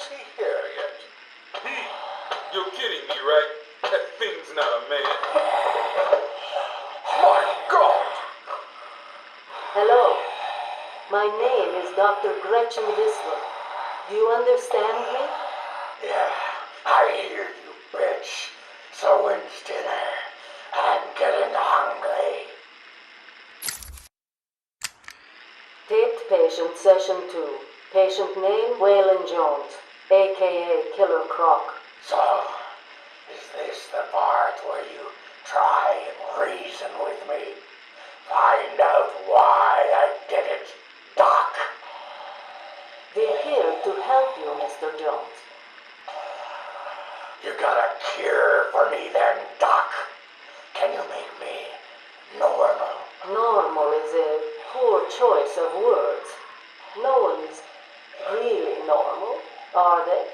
Is he here yet? You're kidding me, right? That thing's not a man. My God! Hello. My name is Dr. Gretchen Whistler. Do you understand me? Yeah, I hear you, bitch. So when's dinner? I'm getting hungry. Taped patient, session 2. Patient name, Waylon Jones, a.k.a. Killer Croc. So, is this the part where you try and reason with me? Find out why I did it, Doc. We're here to help you, Mr. Jones. You got a cure for me then, Doc? Can you make me normal? Normal is a poor choice of words. No one is really normal, are they?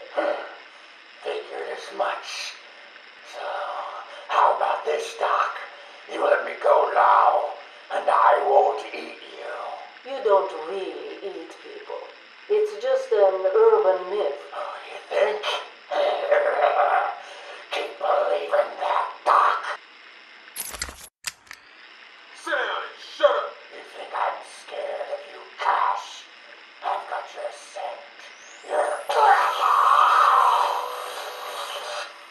Figured as much. So, how about this, Doc? You let me go now, and I won't eat you. You don't really eat people. It's just an urban myth. Oh, you think? Keep believing that, Doc. Sit down and shut up. You think I'm scared of you, Cash? I've got your scent. You're...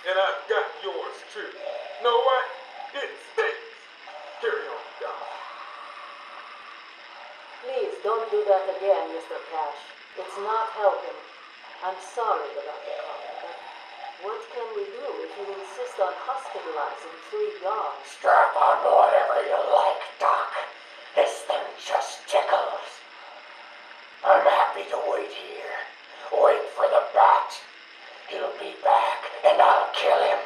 And I've got yours too. Know what? It stinks. Carry on, Doc. Please don't do that again, Mr. Cash. It's not helping. I'm sorry about the comment, but what can we do if you insist on hospitalizing 3 guards? Strap on whatever you like, Doc. This thing just tickles. I'm happy to wait here. Wait for the bat. He'll be back, and I'll kill him.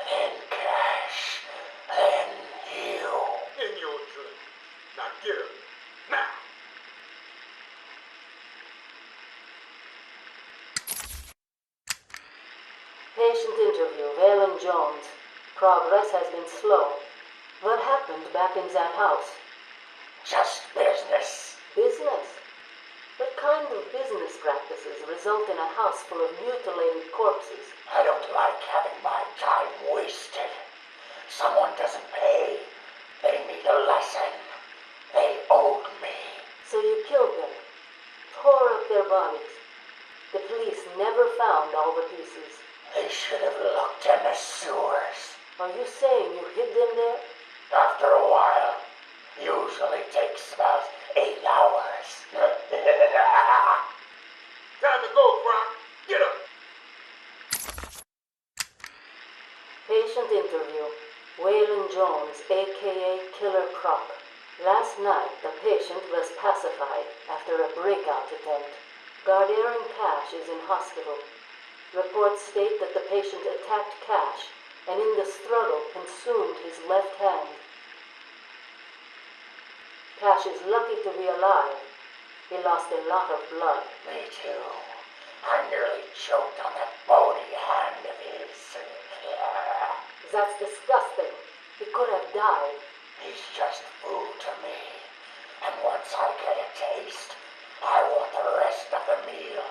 Then Cash. Then you. In your drink. Now get up. Now. Patient interview, Waylon Jones. Progress has been slow. What happened back in that house? Just business. Business? What kind of business practices result in a house full of mutilated corpses? I don't like having my time wasted. Someone doesn't pay. They need a lesson. They owed me. So you killed them, tore up their bodies. The police never found all the pieces. They should have looked in the sewers. Are you saying you hid them there? After a while. Usually takes about 8 hours. Time to go, Croc. Get up. Patient interview. Waylon Jones, a.k.a. Killer Croc. Last night, the patient was pacified after a breakout attempt. Gardair Cash is in hospital. Reports state that the patient attacked Cash and in the struggle consumed his left hand. Cash is lucky to be alive. He lost a lot of blood. Me too. I nearly choked on that bony hand of his. That's disgusting. He could have died. He's just food to me. And once I get a taste, I want the rest of the meal.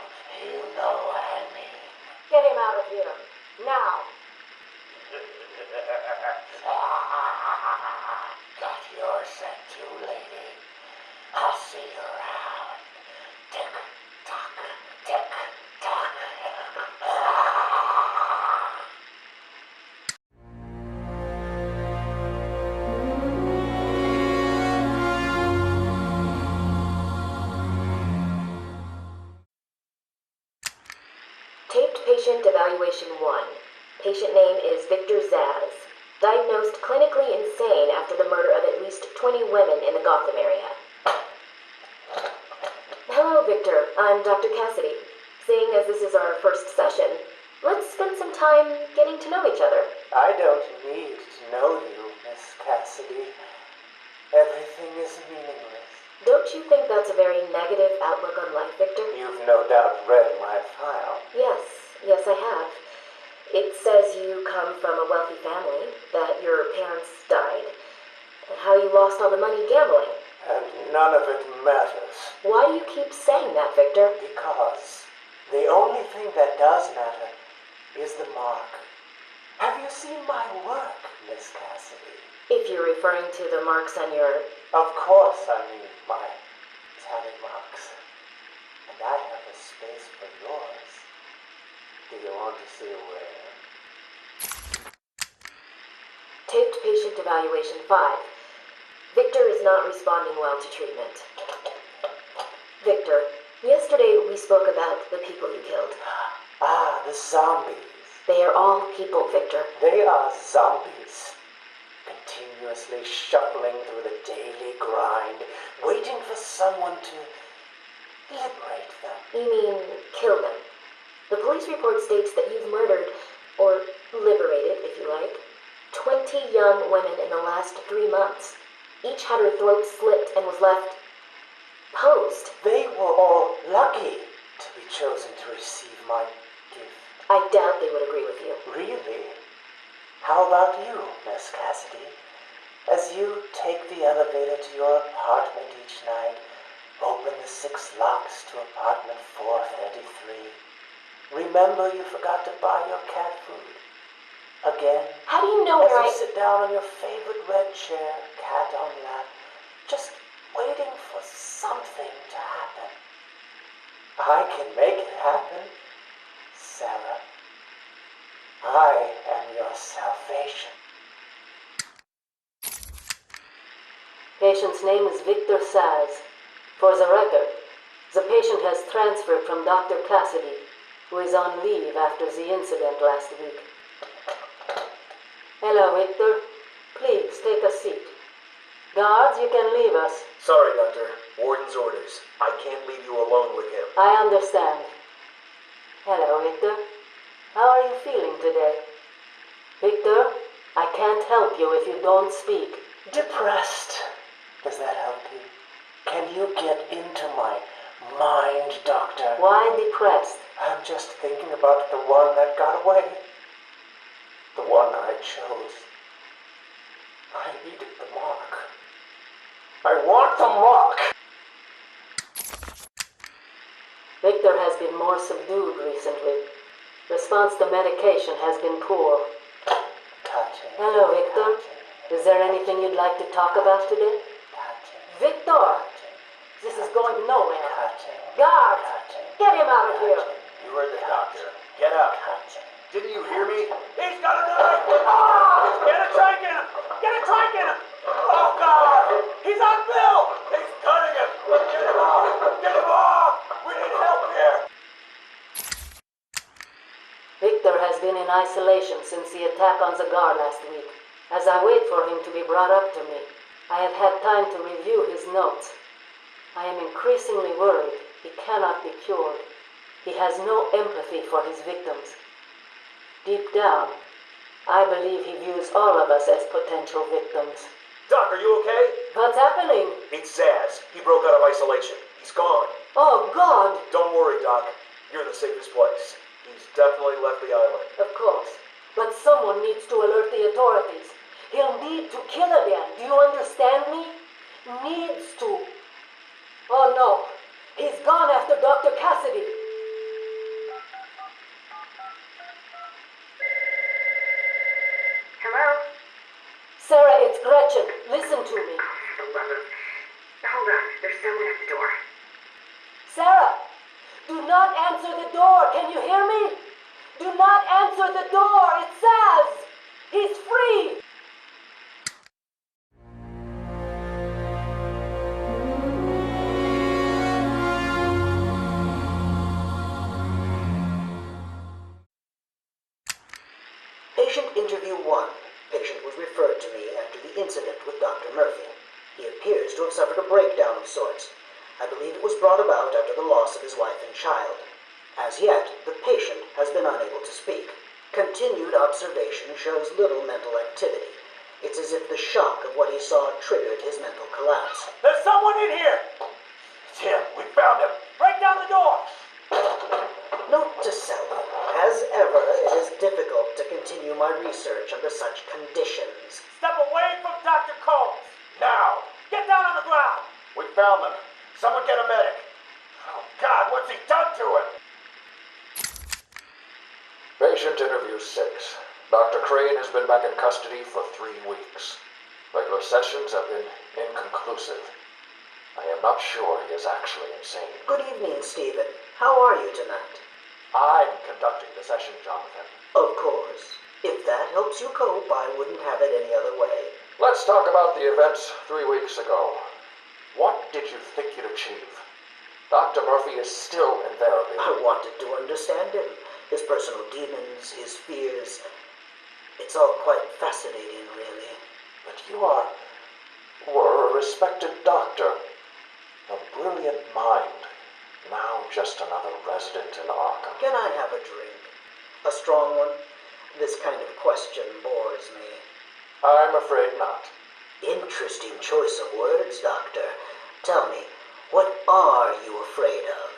You know what I mean. Get him out of here. Now. Got your scent too, lady. I'll see you around. Tick, tock, tick, tock. Taped patient evaluation 1. Patient name is Victor Zaz. Diagnosed clinically insane after the murder of at least 20 women in the Gotham area. Hello, Victor. I'm Dr. Cassidy. Seeing as this is our first session, let's spend some time getting to know each other. I don't need to know you, Miss Cassidy. Everything is meaningless. Don't you think that's a very negative outlook on life, Victor? You've no doubt read my file. Yes, I have. It says you come from a wealthy family, that your parents died, and how you lost all the money gambling. And none of it matters. Why do you keep saying that, Victor? Because the only thing that does matter is the mark. Have you seen my work, Miss Cassidy? If you're referring to the marks on your... Of course I mean my tally marks. And I have a space for yours. Do you want to see where? Taped patient evaluation 5. Victor is not responding well to treatment. Victor, yesterday we spoke about the people you killed. Ah, the zombies. They are all people, Victor. They are zombies. Continuously shuffling through the daily grind, waiting for someone to liberate them. You mean kill them? The police report states that you've murdered, or liberated, if you like, 20 young women in the last 3 months. Each had her throat slit and was left posed. They were all lucky to be chosen to receive my gift. I doubt they would agree with you. Really? How about you, Miss Cassidy? As you take the elevator to your apartment each night, open the 6 locks to apartment 433. Remember you forgot to buy your cat food. Again. How do you know as where you sit down on your favorite red chair, cat on lap, just waiting for something to happen. I can make it happen, Sarah. I am your salvation. Patient's name is Victor Saz. For the record, the patient has transferred from Dr. Cassidy, who is on leave after the incident last week. Hello, Victor. Please, take a seat. Guards, you can leave us. Sorry, Doctor. Warden's orders. I can't leave you alone with him. I understand. Hello, Victor. How are you feeling today? Victor, I can't help you if you don't speak. Depressed. Does that help you? Can you get into my mind, Doctor? Why depressed? I'm just thinking about the one that got away. The one I chose. I needed the mark. I want the mark! Victor has been more subdued recently. Response to medication has been poor. Touching. Hello, Victor. Is there anything you'd like to talk about today? Touching. Victor! Touching. This is going nowhere. Touching. Guards! Touching. Get him out of here! You heard the doctor. Get out. Touching. Didn't you hear me? He's got a knife! Ah! Get a trank in him! Get a trank in him! Oh, God! He's on Bill! He's cutting him. Get him off. Get him off. We need help here. Victor has been in isolation since the attack on the guard last week. As I wait for him to be brought up to me, I have had time to review his notes. I am increasingly worried he cannot be cured. He has no empathy for his victims. Deep down, I believe he views all of us as potential victims. Doc, are you okay? What's happening? It's Zaz. He broke out of isolation. He's gone. Oh, God! Don't worry, Doc. You're in the safest place. He's definitely left the island. Of course. But someone needs to alert the authorities. He'll need to kill again. Do you understand me? Needs to. Oh, no. He's gone after Dr. Cassidy. Hello? Sarah, it's Gretchen. Listen to me. Hold on, there's someone at the door. Sarah, do not answer the door. Can you hear me? Do not answer the door. It says he's free. Patient interview 1. Patient was referred to me after the incident with Dr. Murphy. He appears to have suffered a breakdown of sorts. I believe it was brought about after the loss of his wife and child. As yet, the patient has been unable to speak. Continued observation shows little mental activity. It's as if the shock of what he saw triggered his mental collapse. There's someone in here! It's him. We found him. Break down the door! Note to self, as ever, it is difficult to continue my research under such conditions. Step away from Dr. Combs! Now. Get down on the ground! We found them. Someone get a medic. Oh, God, what's he done to him? Patient interview 6. Dr. Crane has been back in custody for 3 weeks. Regular sessions have been inconclusive. I am not sure he is actually insane. Good evening, Stephen. How are you tonight? I'm conducting the session, Jonathan. Of course. If that helps you cope, I wouldn't have it any other way. Let's talk about the events 3 weeks ago. What did you think you'd achieve? Dr. Murphy is still in therapy. I wanted to understand him. His personal demons, his fears. It's all quite fascinating, really. But you were a respected doctor. A brilliant mind. Now just another resident in Arkham. Can I have a drink? A strong one? This kind of question bores me. I'm afraid not. Interesting choice of words, Doctor. Tell me, what are you afraid of?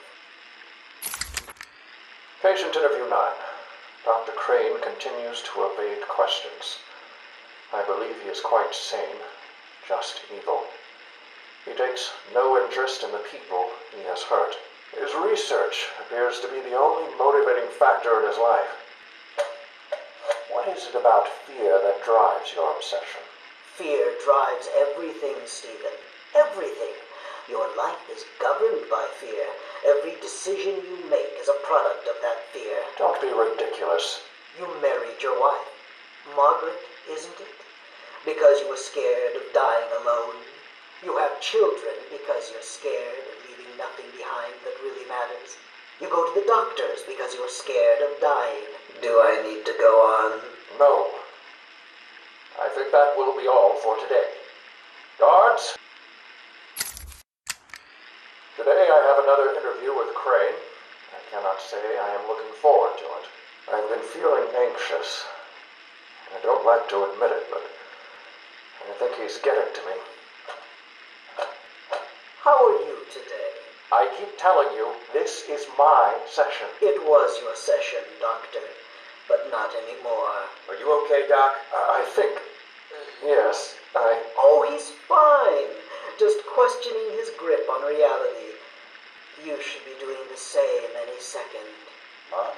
Patient interview 9. Dr. Crane continues to evade questions. I believe he is quite sane, just evil. He takes no interest in the people he has hurt. His research appears to be the only motivating factor in his life. What is it about fear that drives your obsession? Fear drives everything, Stephen. Everything. Your life is governed by fear. Every decision you make is a product of that fear. Don't be ridiculous. You married your wife, Margaret, isn't it? Because you were scared of dying alone. You have children because you're scared of leaving nothing behind that really matters. You go to the doctors because you're scared of dying. Do I need to go on? No. I think that will be all for today. Guards? Today I have another interview with Crane. I cannot say I am looking forward to it. I've been feeling anxious. I don't like to admit it, but I think he's getting to me. How are you today? I keep telling you, this is my session. It was your session, Doctor, but not anymore. Are you okay, Doc? I think... yes, Oh, he's fine. Just questioning his grip on reality. You should be doing the same any second. Mom?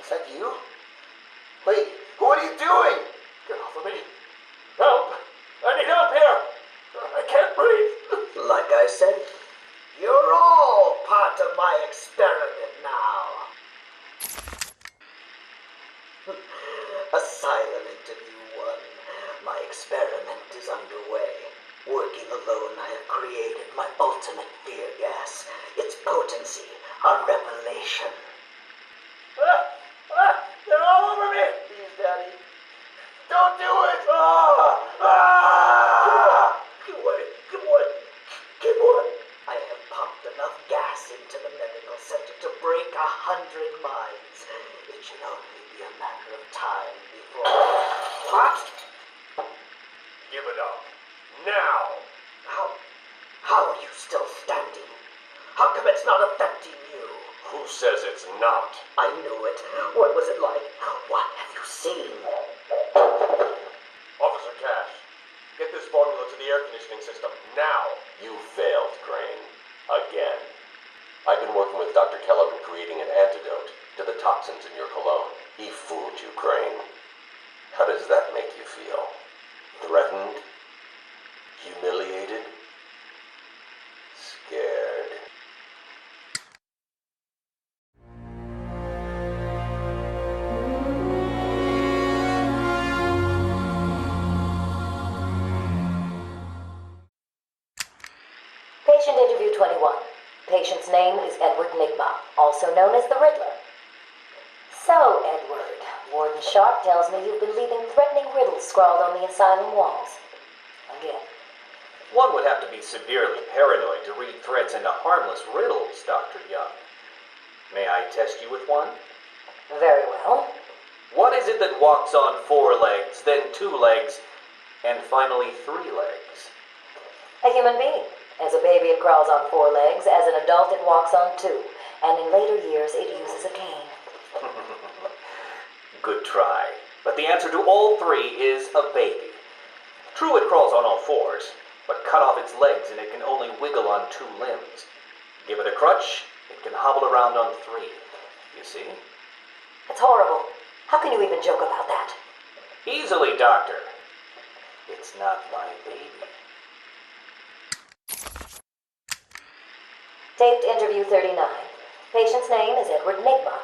Is that you? Wait, what are you doing? Get off of me. Help! I need help here! I can't breathe! Like I said, you're all part of my experiment now. Asylum interview 1. My experiment is underway. Working alone, I have created my ultimate fear gas. Its potency, a revelation. They're all over me! Please, Daddy. Don't do it! Give away. I have pumped enough gas into the medical center to break 100 minds. It should only be a matter of time before... What? Give it up. Now! How are you still standing? How come it's not affecting you? Who says it's not? I knew it. What was it like? What have you seen? Officer Cash, get this formula to the air conditioning system now. You failed, Crane. Again. I've been working with Dr. Kellogg in creating an antidote to the toxins in your cologne. He fooled you, Crane. How does that make you feel? Threatened? Humiliated? Scared? Patient interview 21. Patient's name is Edward Nigma, also known as the Riddler. So, Edward, Warden Sharp tells me you've been leaving threatening riddles scrawled on the asylum walls. Again. One would have to be severely paranoid to read threats into harmless riddles, Dr. Young. May I test you with one? Very well. What is it that walks on 4 legs, then 2 legs, and finally 3 legs? A human being. As a baby, it crawls on 4 legs. As an adult, it walks on 2. And in later years, it uses a cane. Good try. But the answer to all 3 is a baby. True, it crawls on all 4s, but cut off its legs and it can only wiggle on 2 limbs. Give it a crutch, it can hobble around on 3. You see? It's horrible. How can you even joke about that? Easily, Doctor. It's not my baby. Taped interview 39. Patient's name is Edward Nigma.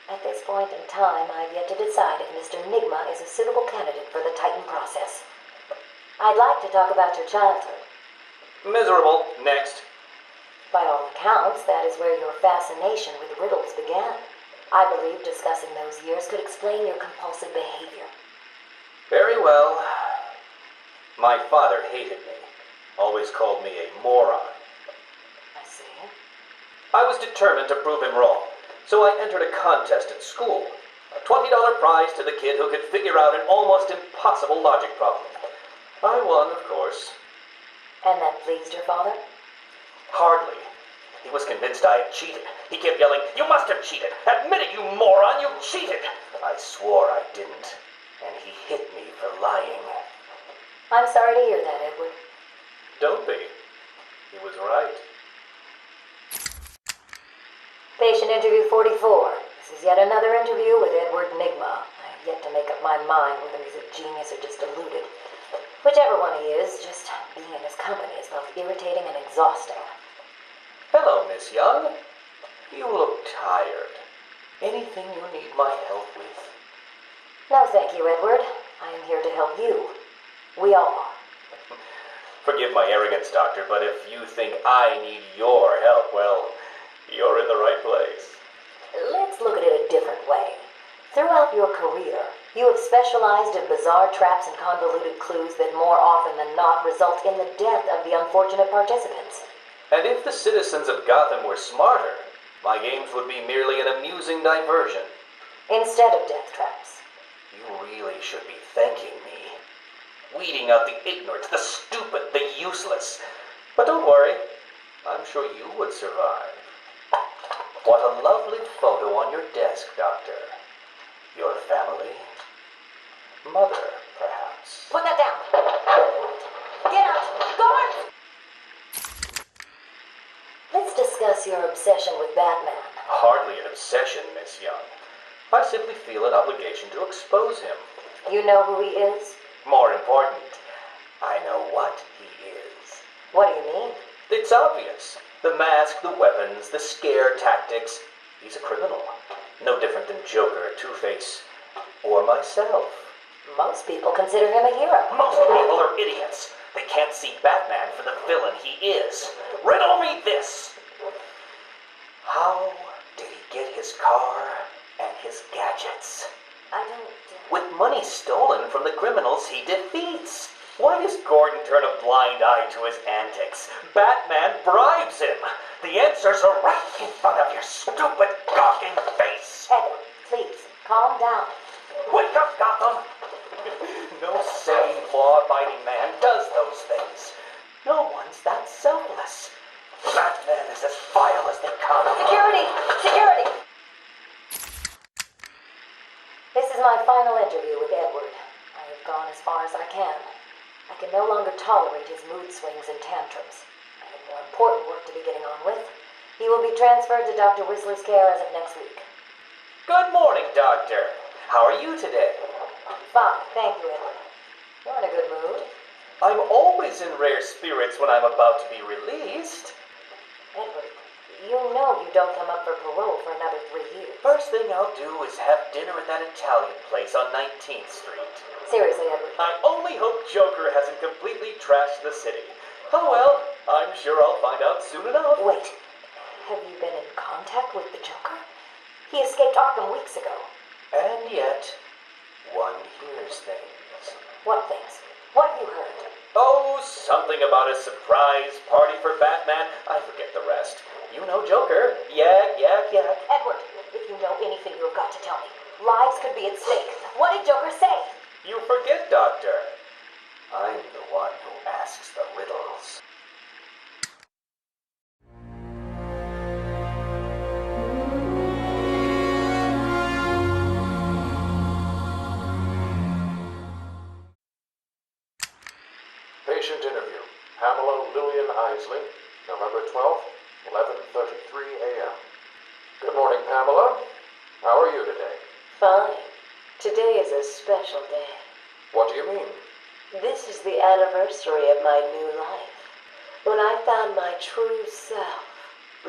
At this point in time, I've yet to decide if Mr. Nigma is a suitable candidate for the Titan process. I'd like to talk about your childhood. Miserable. Next. By all accounts, that is where your fascination with riddles began. I believe discussing those years could explain your compulsive behavior. Very well. My father hated me. Always called me a moron. I see. I was determined to prove him wrong, so I entered a contest at school. A $20 prize to the kid who could figure out an almost impossible logic problem. I won, of course. And that pleased your father? Hardly. He was convinced I had cheated. He kept yelling, "You must have cheated! Admit it, you moron! You cheated!" I swore I didn't, and he hit me for lying. I'm sorry to hear that, Edward. Don't be. He was right. Patient interview 44. This is yet another interview with Edward Nigma. I have yet to make up my mind whether he's a genius or just deluded. Whichever one he is, just being in his company is both irritating and exhausting. Hello, Miss Young. You look tired. Anything you need my help with? No, thank you, Edward. I am here to help you. We all are. Forgive my arrogance, Doctor, but if you think I need your help, well, you're in the right place. Let's look at it a different way. Throughout your career, you have specialized in bizarre traps and convoluted clues that more often than not result in the death of the unfortunate participants. And if the citizens of Gotham were smarter, my games would be merely an amusing diversion. Instead of death traps. You really should be thanking me. Weeding out the ignorant, the stupid, the useless. But don't worry, I'm sure you would survive. What a lovely photo on your desk, Doctor. Your family? Mother, perhaps. Put that down. Get out. Guard! Let's discuss your obsession with Batman. Hardly an obsession, Miss Young. I simply feel an obligation to expose him. You know who he is? More important, I know what he is. What do you mean? It's obvious. The mask, the weapons, the scare tactics. He's a criminal. No different than Joker, Two-Face, or myself. Most people consider him a hero. Most people are idiots. They can't see Batman for the villain he is. Riddle me this! How did he get his car and his gadgets? I don't... With money stolen from the criminals he defeats. Why does Gordon turn a blind eye to his antics? Batman bribes him. The answers are right in front of your stupid, gawking face. Edward, please, calm down. Wake up, Gotham! No sane, law-abiding man does those things. No one's that selfless. Batman is as vile as they come. Security! Security! This is my final interview with Edward. I have gone as far as I can. I can no longer tolerate his mood swings and tantrums. I have more important work to be getting on with. He will be transferred to Dr. Whistler's care as of next week. Good morning, Doctor. How are you today? Fine, thank you, Edward. You're in a good mood. I'm always in rare spirits when I'm about to be released. Edward, you know you don't come up for parole for another 3 years. First thing I'll do is have dinner at that Italian place on 19th Street. Seriously, Edward. I only hope Joker hasn't completely trashed the city. Oh well, I'm sure I'll find out soon enough. Wait, have you been in contact with the Joker? He escaped Arkham weeks ago. And yet, one hears things. What things? What have you heard? Oh, something about a surprise party for Batman. I forget the rest. You know Joker. Yak, yak, yak. Edward, if you know anything, you have got to tell me. Lives could be at stake. What did Joker say? You forget, Doctor. I'm the one who asks the riddles. Patient interview. Pamela Lillian Isley, November 12th, 11:33 a.m. Good morning, Pamela. How are you today? Fine. Today is a special day. What do you mean? This is the anniversary of my new life. When I found my true self,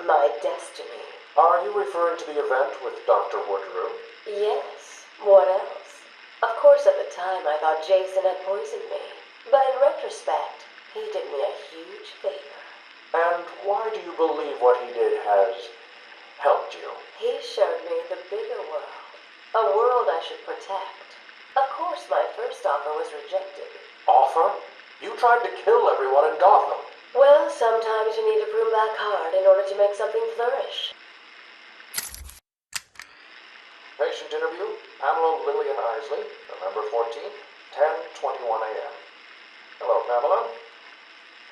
my destiny. Are you referring to the event with Dr. Woodrow? Yes. What else? Of course, at the time I thought Jason had poisoned me. But in retrospect, he did me a huge favor. And why do you believe what he did has helped you? He showed me the bigger world. A world I should protect. Of course, my first offer was rejected. Offer? You tried to kill everyone in Gotham. Well, sometimes you need to prune back hard in order to make something flourish. Patient interview, Pamela Lillian Isley, November 14th, 10:21 a.m. Hello, Pamela.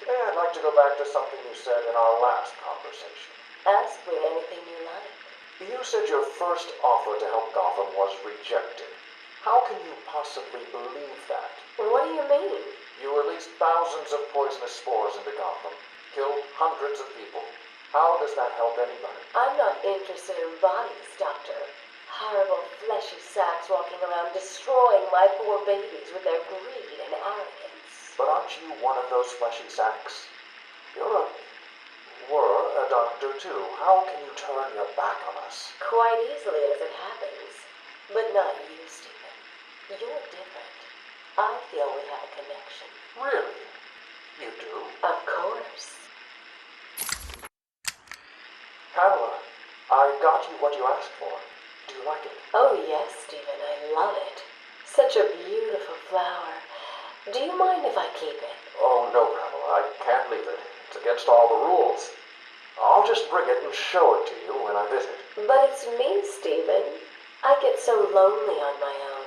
Today I'd like to go back to something you said in our last conversation. Ask me anything you like. You said your first offer to help Gotham was rejected. How can you possibly believe that? What do you mean? You released thousands of poisonous spores into Gotham, killed hundreds of people. How does that help anybody? I'm not interested in bodies, Doctor. Horrible fleshy sacks walking around destroying my poor babies with their greed and arrogance. But aren't you one of those fleshy sacks? Were a doctor too. How can you turn your back on us? Quite easily as it happens. But not you, Stephen. You're different. I feel we have a connection. Really? You do? Of course. Pamela, I got you what you asked for. Do you like it? Oh, yes, Stephen, I love it. Such a beautiful flower. Do you mind if I keep it? Oh, no, Pamela, I can't leave it. It's against all the rules. I'll just bring it and show it to you when I visit. But it's me, Stephen. I get so lonely on my own.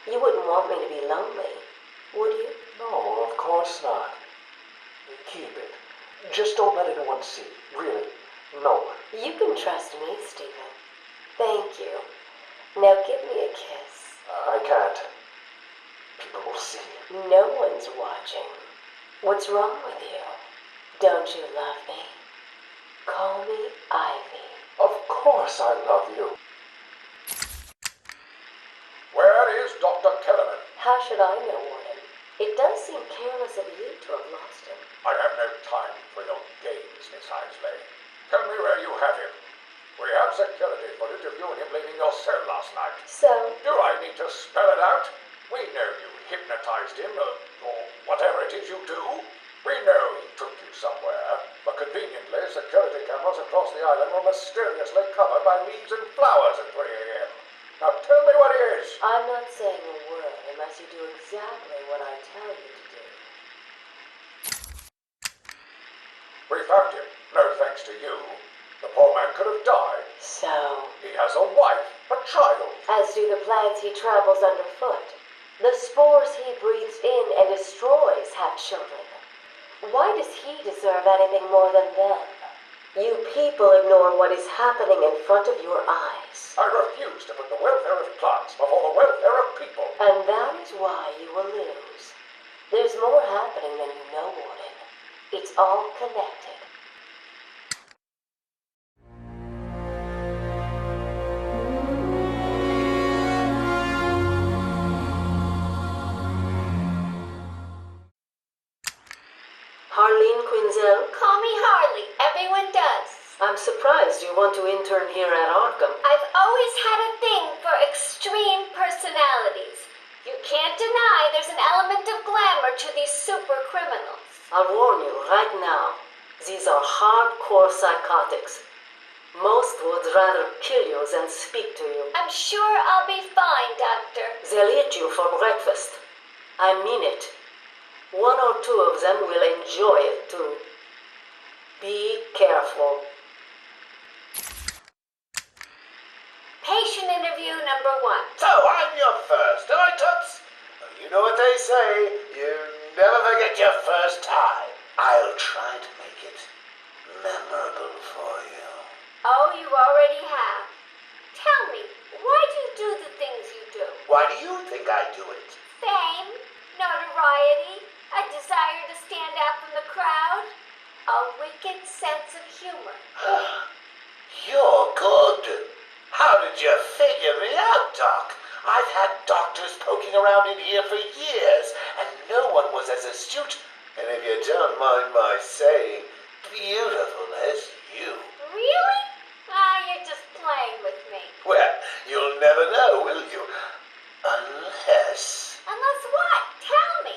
You wouldn't want me to be lonely, would you? No, of course not. Keep it. Just don't let anyone see. Really, no one. You can trust me, Stephen. Thank you. Now give me a kiss. I can't. People will see. No one's watching. What's wrong with you? Don't you love me? Call me Ivy. Of course I love you. Where is Dr. Kellerman? How should I know, Warden? It does seem careless of you to have lost him. I have no time for your games, Miss Isley. Tell me where you have him. We have security footage of you and him leaving your cell last night. So? Do I need to spell it out? We know you hypnotized him, or whatever it is you do. We know he took you somewhere, but conveniently, security cameras across the island were mysteriously covered by leaves and flowers at 3 a.m. Now tell me what it is. I'm not saying a word unless you do exactly what I tell you to do. We found him, no thanks to you. The poor man could have died. So? He has a wife, a child. As do the plants he travels underfoot. The spores he breathes in and destroys have children. Why does he deserve anything more than them? You people ignore what is happening in front of your eyes. I refuse to put the welfare of plants before the welfare of people. And that is why you will lose. There's more happening than you know, Warden. It's all connected. Harleen Quinzel? Call me Harley. Everyone does. I'm surprised you want to intern here at Arkham. I've always had a thing for extreme personalities. You can't deny there's an element of glamour to these super criminals. I'll warn you right now. These are hardcore psychotics. Most would rather kill you than speak to you. I'm sure I'll be fine, Doctor. They'll eat you for breakfast. I mean it. 1 or 2 of them will enjoy it too. Be careful. Patient interview number 1. So, I'm your first, am I, Toots? You know what they say, you never forget your first time. I'll try to make it memorable for you. Oh, you already have. Tell me, why do you do the things you do? Why do you think I do it? Fame, notoriety, a desire to stand out from the crowd, a wicked sense of humor. You're good. How did you figure me out, Doc? I've had doctors poking around in here for years, and no one was as astute, and if you don't mind my saying, beautiful as you. Really? Ah, you're just playing with me. Well, you'll never know, will you? Unless... Unless what? Tell me.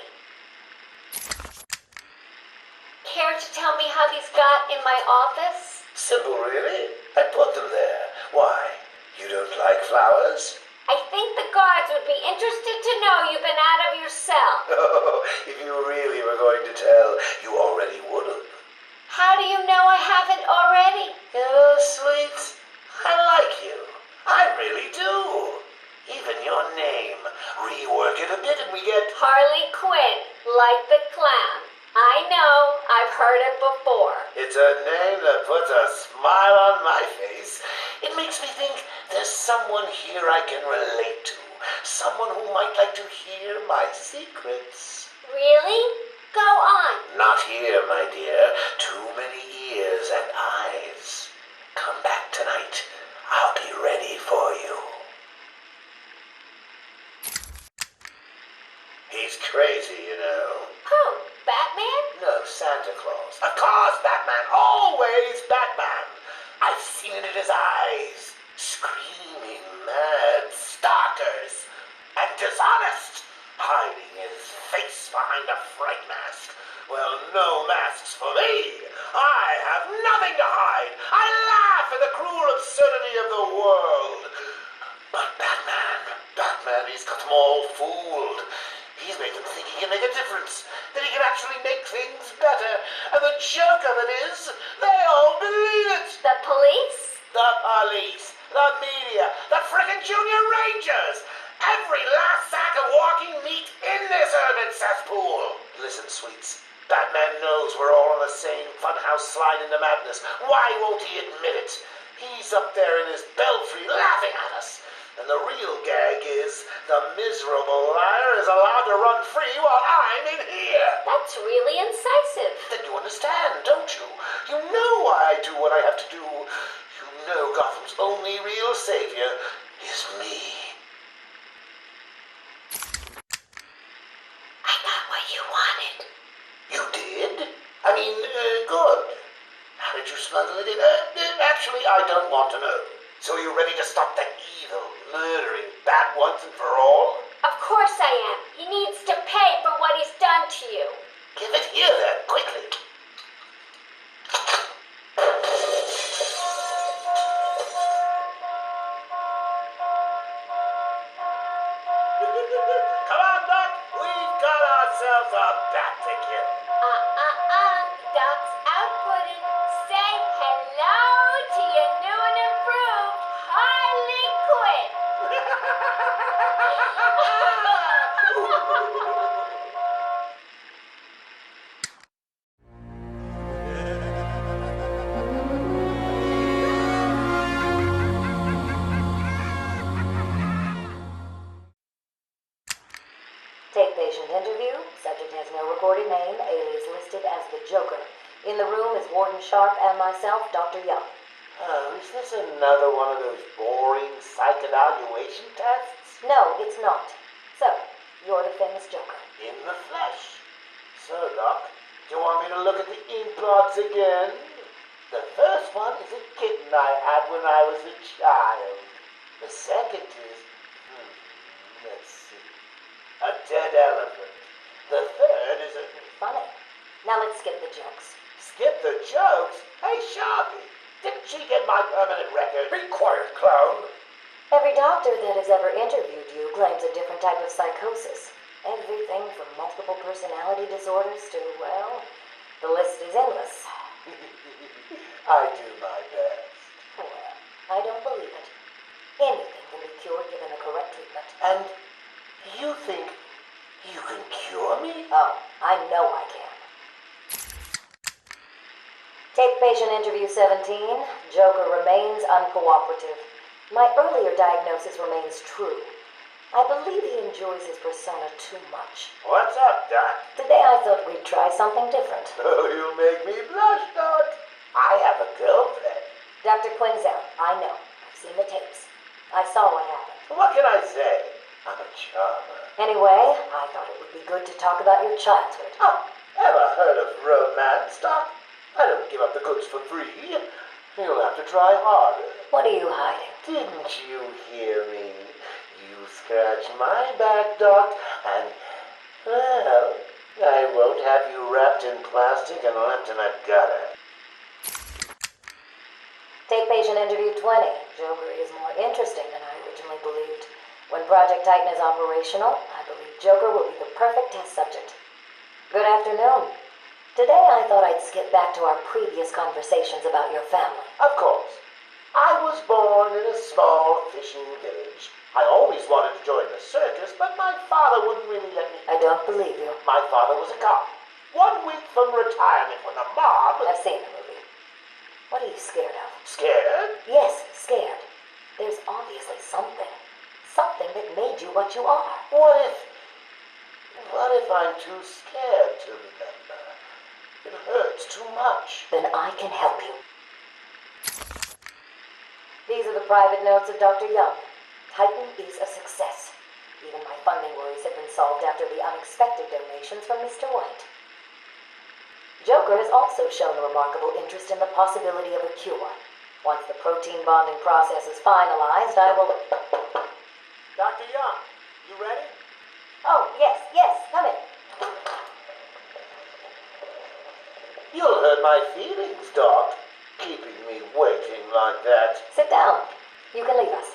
Care to tell me how these got in my office? Simple, really. I put them there. Why? You don't like flowers? I think the guards would be interested to know you've been out of your cell. Oh, if you really were going to tell, you already would have. How do you know I haven't already? You know, sweet, I like you. I really do. Even your name. Rework it a bit and we get... Harley Quinn, like the clown. I know, I've heard it before. It's a name that puts a smile on my face. It makes me think there's someone here I can relate to. Someone who might like to hear my secrets. Really? Go on. Not here, my dear. Too many ears and eyes. Come back tonight. I'll be ready for you. He's crazy, you know. Who? Batman? No, Santa Claus. Of course, Batman. Always Batman. I've seen it in his eyes. Screaming mad stalkers. And dishonest. Hiding his face behind a fright mask. Well, no masks for me. I have nothing to hide. I laugh at the cruel absurdity of the world. But Batman, he's got them all fooled. He's made them think he can make a difference, that he can actually make things better. And the joke of it is, they all believe it. The police? The police, the media, the frickin' junior rangers. Every last sack of walking meat in this urban cesspool. Listen, sweets, Batman knows we're all on the same funhouse slide into madness. Why won't he admit it? He's up there in his belfry laughing at us. And the real gag is the miserable liar is allowed to run free while I'm in here. That's really incisive. Then you understand, don't you? You know why I do what I have to do. You know Gotham's only real savior is me. I got what you wanted. You did? I mean, good. How did you smuggle it in? Actually, I don't want to know. So are you ready to stop that evil, murdering bat once and for all? Of course I am. He needs to pay for what he's done to you. Give it here then, quickly. Come on, Doc. We've got ourselves a bat to kill. Doc's outputting. Say hello to your new and improved Harley Quinn. Take patient interview. Subject has no recorded name. Alias listed as the Joker. In the room is Warden Sharp and myself, Dr. Young. Oh, is this another one of those boring psych evaluation tests? No, it's not. So, you're the famous Joker. In the flesh. So, Doc, do you want me to look at the ink blots again? The first one is a kitten I had when I was a child. The second is, let's see, a dead elephant. The third is a... Funny. Now let's skip the jokes. Skip the jokes? Hey, Sharpie, didn't she get my permanent record? Be quiet, clown. Every doctor that has ever interviewed you claims a different type of psychosis. Everything from multiple personality disorders to, well, the list is endless. I do my best. Well, I don't believe it. Anything can be cured given the correct treatment. And you think you can cure me? Oh, I know I can. Take patient interview 17. Joker remains uncooperative. My earlier diagnosis remains true. I believe he enjoys his persona too much. What's up, Doc? Today I thought we'd try something different. Oh, you make me blush, Doc. I have a girlfriend. Dr. Quinn's out. I know. I've seen the tapes. I saw what happened. What can I say? I'm a charmer. Anyway, I thought it would be good to talk about your childhood. Oh, ever heard of romance, Doc? I don't give up the goods for free. You'll have to try harder. What are you hiding? Didn't you hear me? You scratch my back, Doc, and, well, I won't have you wrapped in plastic and left in a gutter. Take patient interview 20. Joker is more interesting than I originally believed. When Project Titan is operational, I believe Joker will be the perfect test subject. Good afternoon. Today I thought I'd skip back to our previous conversations about your family. Of course. I was born in a small fishing village. I always wanted to join the circus, but my father wouldn't really let me. I don't believe you. My father was a cop. 1 week from retirement when the mob... I've seen the movie. What are you scared of? Scared? Yes, scared. There's obviously something. Something that made you what you are. What if I'm too scared to remember? It hurts too much. Then I can help you. These are the private notes of Dr. Young. Titan is a success. Even my funding worries have been solved after the unexpected donations from Mr. White. Joker has also shown a remarkable interest in the possibility of a cure. Once the protein bonding process is finalized, I will... Dr. Young, you ready? Oh, yes, come in. You'll hurt my feelings, Doc, keeping me waiting like that. Sit down. You can leave us.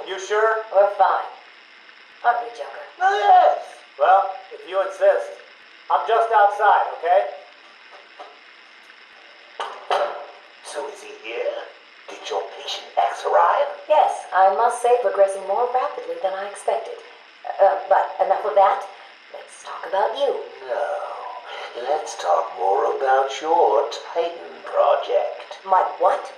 You sure? We're fine. Aren't we, Joker? Oh, yes. Well, if you insist. I'm just outside, okay? So is he here? Did your patient X arrive? Yes, I must say progressing more rapidly than I expected. But enough of that. Let's talk about you. No. Let's talk more about your Titan project. My what?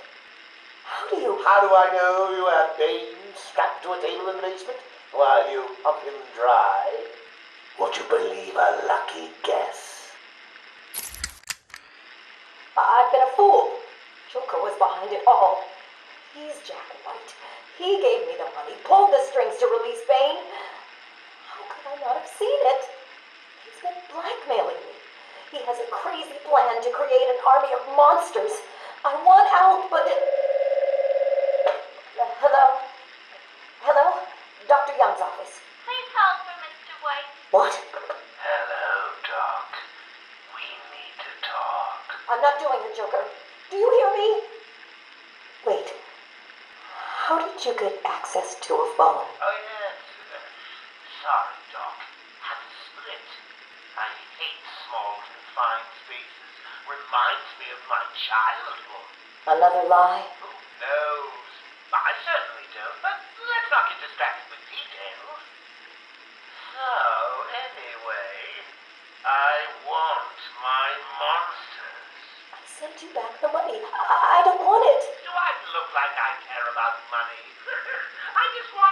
How do I know you have Bane strapped to a table in the basement while you pump him dry? Would you believe a lucky guess? I've been a fool. Joker was behind it all. He's Jack White. He gave me the money, pulled the strings to release Bane. How could I not have seen it? He's been blackmailing me. He has a crazy plan to create an army of monsters. I want out, but... Hello? Dr. Young's office. Please hold for Mr. White. What? Hello, Doc. We need to talk. I'm not doing it, Joker. Do you hear me? Wait. How did you get access to a phone? Oh, yes. Sorry, Doc. Had to split. I hate small, confined spaces. Reminds me of my childhood. Another lie? Who knows? I certainly don't, but let's not get distracted with details. So, anyway, I want my monsters. I sent you back the money. I don't want it. Do I look like I care about money? I just want